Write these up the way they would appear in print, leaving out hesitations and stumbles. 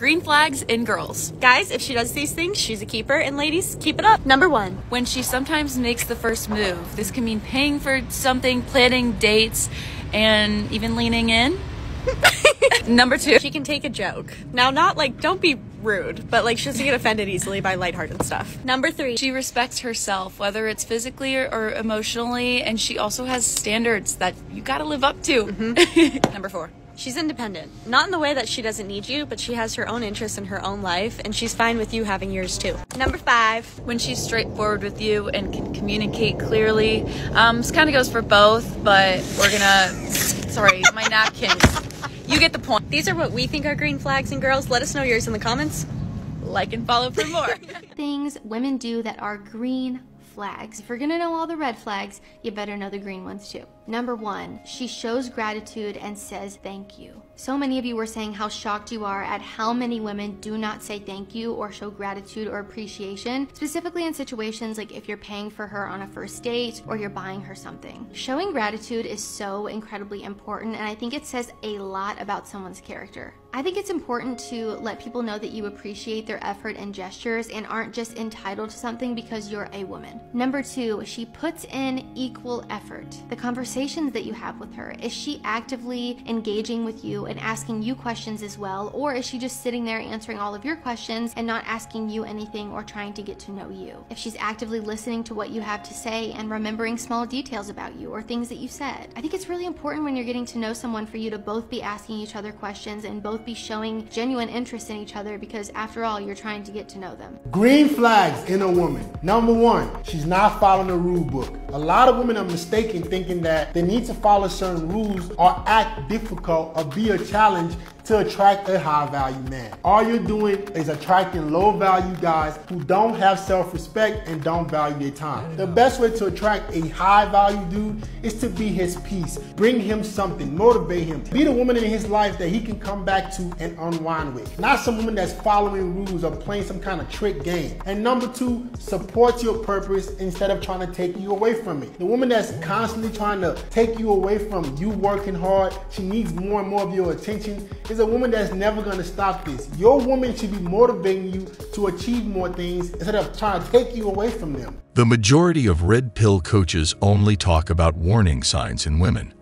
green flags in girls. Guys, if she does these things, she's a keeper, and ladies, keep it up. Number 1. When she sometimes makes the first move. This can mean paying for something, planning dates, and even leaning in. Number 2. She can take a joke. Now, not like, don't be rude, but like she doesn't get offended easily by lighthearted stuff. Number 3. She respects herself, whether it's physically or emotionally, and she also has standards that you gotta live up to. Number 4. She's independent. Not in the way that she doesn't need you, but she has her own interests in her own life, and she's fine with you having yours too. Number 5. When she's straightforward with you and can communicate clearly. This kind of goes for both, but we're gonna... Sorry, my napkins. You get the point. These are what we think are green flags in girls. Let us know yours in the comments. Like and follow for more. Things women do that are green flags. If you're gonna know all the red flags, you better know the green ones too. Number 1, she shows gratitude and says thank you. So many of you were saying how shocked you are at how many women do not say thank you or show gratitude or appreciation, specifically in situations like if you're paying for her on a first date or you're buying her something. Showing gratitude is so incredibly important, and I think it says a lot about someone's character. I think it's important to let people know that you appreciate their effort and gestures and aren't just entitled to something because you're a woman. Number 2, she puts in equal effort. The conversations that you have with her, is she actively engaging with you and asking you questions as well, or is she just sitting there answering all of your questions and not asking you anything or trying to get to know you? If she's actively listening to what you have to say and remembering small details about you or things that you said. I think it's really important when you're getting to know someone for you to both be asking each other questions and both be showing genuine interest in each other, because after all, you're trying to get to know them. Green flags in a woman. Number 1, she's not following the rule book. A lot of women are mistaken thinking that they need to follow certain rules or act difficult or be a challenge to attract a high-value man. All you're doing is attracting low-value guys who don't have self-respect and don't value their time. The best way to attract a high-value dude is to be his piece. Bring him something, motivate him. Be the woman in his life that he can come back to and unwind with. Not some woman that's following rules or playing some kind of trick game. And number 2, support your purpose instead of trying to take you away from it. The woman that's constantly trying to take you away from you working hard, she needs more and more of your attention, is a woman that's never going to stop this. Your woman should be motivating you to achieve more things instead of trying to take you away from them. The majority of red pill coaches only talk about warning signs in women.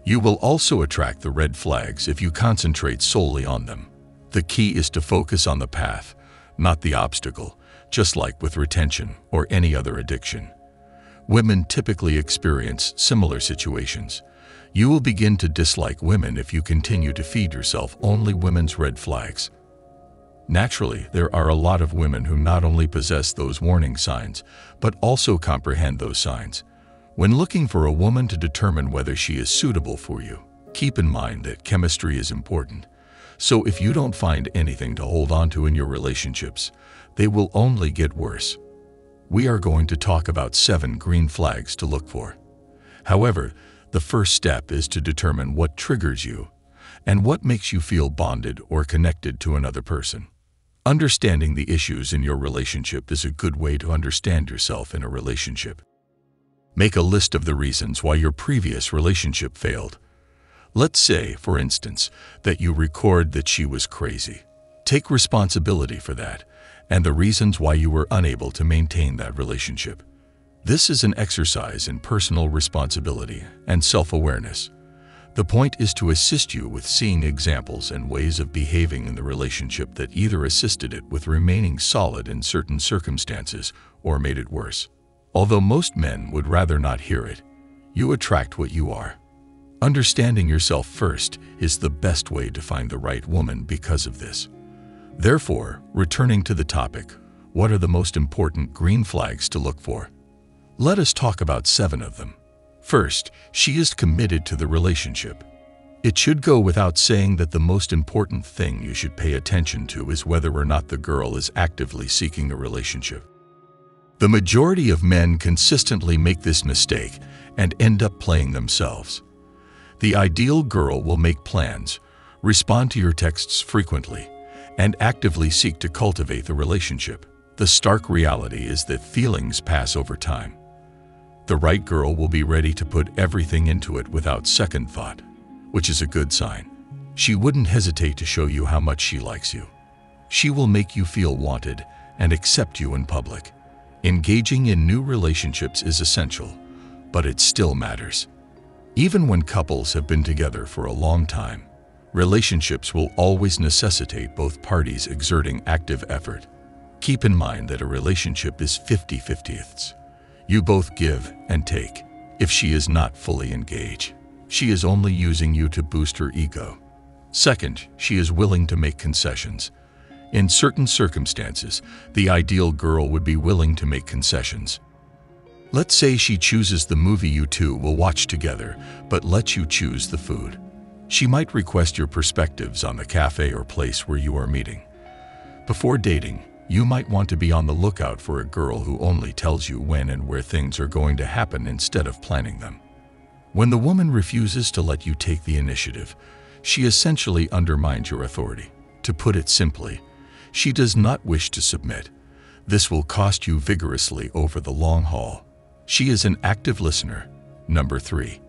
You will also attract the red flags if you concentrate solely on them. The key is to focus on the path, not the obstacle, just like with retention or any other addiction. Women typically experience similar situations. You will begin to dislike women if you continue to feed yourself only women's red flags. Naturally, there are a lot of women who not only possess those warning signs, but also comprehend those signs. When looking for a woman to determine whether she is suitable for you, keep in mind that chemistry is important. So if you don't find anything to hold on to in your relationships, they will only get worse. We are going to talk about 7 green flags to look for. However, the first step is to determine what triggers you and what makes you feel bonded or connected to another person. Understanding the issues in your relationship is a good way to understand yourself in a relationship. Make a list of the reasons why your previous relationship failed. Let's say, for instance, that you record that she was crazy. Take responsibility for that and the reasons why you were unable to maintain that relationship. This is an exercise in personal responsibility and self-awareness. The point is to assist you with seeing examples and ways of behaving in the relationship that either assisted it with remaining solid in certain circumstances or made it worse. Although most men would rather not hear it, you attract what you are. Understanding yourself first is the best way to find the right woman because of this. Therefore, returning to the topic, what are the most important green flags to look for? Let us talk about 7 of them. First, she is committed to the relationship. It should go without saying that the most important thing you should pay attention to is whether or not the girl is actively seeking a relationship. The majority of men consistently make this mistake and end up playing themselves. The ideal girl will make plans, respond to your texts frequently, and actively seek to cultivate the relationship. The stark reality is that feelings pass over time. The right girl will be ready to put everything into it without second thought, which is a good sign. She wouldn't hesitate to show you how much she likes you. She will make you feel wanted and accept you in public. Engaging in new relationships is essential, but it still matters. Even when couples have been together for a long time, relationships will always necessitate both parties exerting active effort. Keep in mind that a relationship is 50-50. You both give and take. If she is not fully engaged, she is only using you to boost her ego. Second, she is willing to make concessions. In certain circumstances, the ideal girl would be willing to make concessions. Let's say she chooses the movie you two will watch together, but lets you choose the food. She might request your perspectives on the cafe or place where you are meeting. Before dating, you might want to be on the lookout for a girl who only tells you when and where things are going to happen instead of planning them. When the woman refuses to let you take the initiative, she essentially undermines your authority. To put it simply, she does not wish to submit. This will cost you vigorously over the long haul. She is an active listener. Number 3.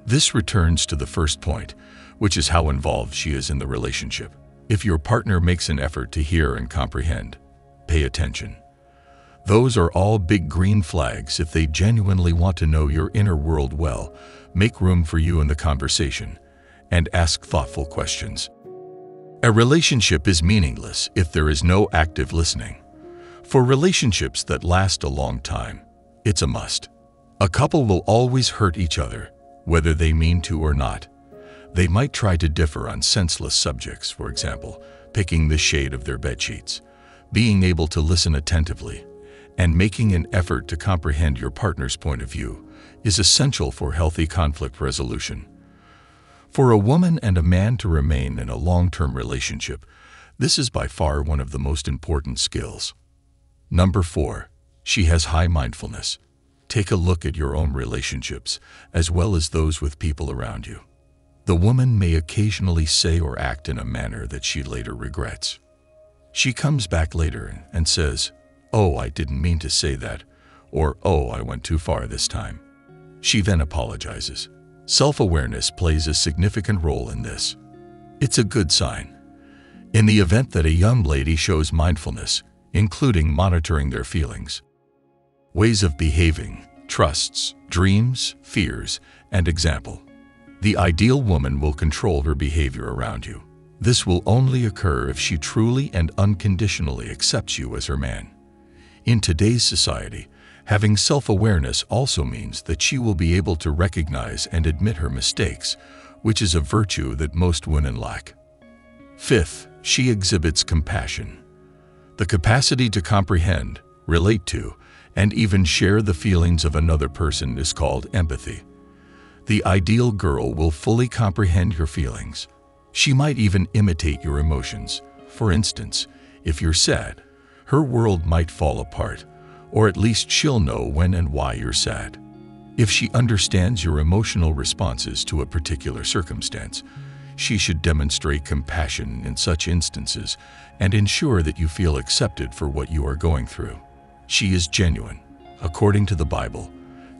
This returns to the first point, which is how involved she is in the relationship. If your partner makes an effort to hear and comprehend, pay attention. Those are all big green flags. If they genuinely want to know your inner world well, make room for you in the conversation and ask thoughtful questions. A relationship is meaningless if there is no active listening. For relationships that last a long time, it's a must. A couple will always hurt each other, whether they mean to or not. They might try to differ on senseless subjects, for example, picking the shade of their bedsheets. Being able to listen attentively and making an effort to comprehend your partner's point of view is essential for healthy conflict resolution. For a woman and a man to remain in a long-term relationship, this is by far one of the most important skills. Number 4. She has high mindfulness. Take a look at your own relationships, as well as those with people around you. The woman may occasionally say or act in a manner that she later regrets. She comes back later and says, "Oh, I didn't mean to say that," or "Oh, I went too far this time." She then apologizes. Self-awareness plays a significant role in this. It's a good sign. In the event that a young lady shows mindfulness, including monitoring their feelings, ways of behaving, trusts, dreams, fears, and example, the ideal woman will control her behavior around you. This will only occur if she truly and unconditionally accepts you as her man. In today's society, having self-awareness also means that she will be able to recognize and admit her mistakes, which is a virtue that most women lack. Fifth, she exhibits compassion. The capacity to comprehend, relate to, and even share the feelings of another person is called empathy. The ideal girl will fully comprehend your feelings. She might even imitate your emotions. For instance, if you're sad, her world might fall apart, or at least she'll know when and why you're sad. If she understands your emotional responses to a particular circumstance, she should demonstrate compassion in such instances and ensure that you feel accepted for what you are going through. She is genuine. According to the Bible,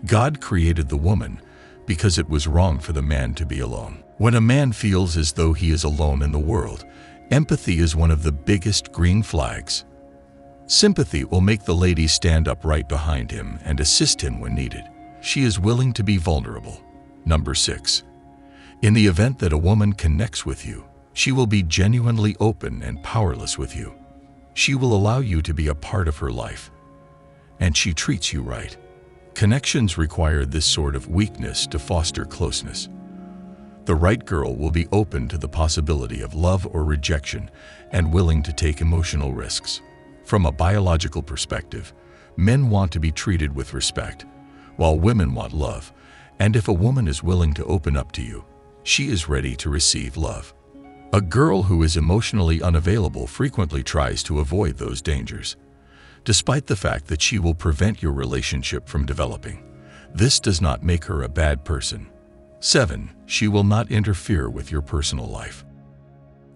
God created the woman because it was wrong for the man to be alone. When a man feels as though he is alone in the world, empathy is one of the biggest green flags. Sympathy will make the lady stand up right behind him and assist him when needed. She is willing to be vulnerable. Number 6. In the event that a woman connects with you, she will be genuinely open and powerless with you. She will allow you to be a part of her life, and she treats you right. Connections require this sort of weakness to foster closeness. The right girl will be open to the possibility of love or rejection and willing to take emotional risks. From a biological perspective, men want to be treated with respect, while women want love, and if a woman is willing to open up to you, she is ready to receive love. A girl who is emotionally unavailable frequently tries to avoid those dangers, despite the fact that she will prevent your relationship from developing. This does not make her a bad person. 7. She will not interfere with your personal life.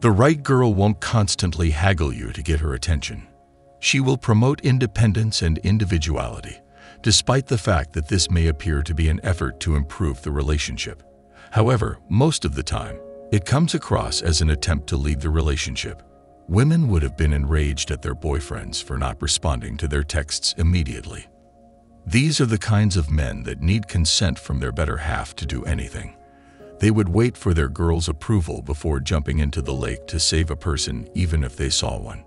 The right girl won't constantly haggle you to get her attention. She will promote independence and individuality, despite the fact that this may appear to be an effort to improve the relationship. However, most of the time, it comes across as an attempt to lead the relationship. Women would have been enraged at their boyfriends for not responding to their texts immediately. These are the kinds of men that need consent from their better half to do anything. They would wait for their girl's approval before jumping into the lake to save a person, even if they saw one.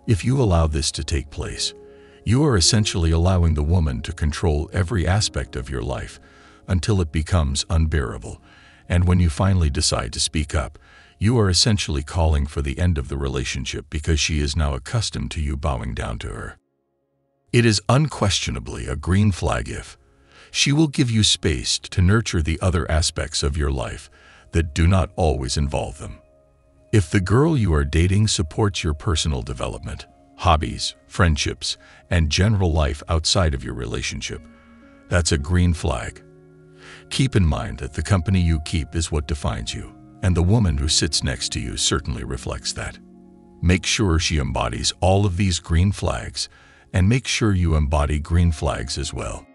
If you allow this to take place, you are essentially allowing the woman to control every aspect of your life until it becomes unbearable. And when you finally decide to speak up, you are essentially calling for the end of the relationship because she is now accustomed to you bowing down to her. It is unquestionably a green flag if she will give you space to nurture the other aspects of your life that do not always involve them. If the girl you are dating supports your personal development, hobbies, friendships, and general life outside of your relationship, that's a green flag. Keep in mind that the company you keep is what defines you, and the woman who sits next to you certainly reflects that. Make sure she embodies all of these green flags, and make sure you embody green flags as well.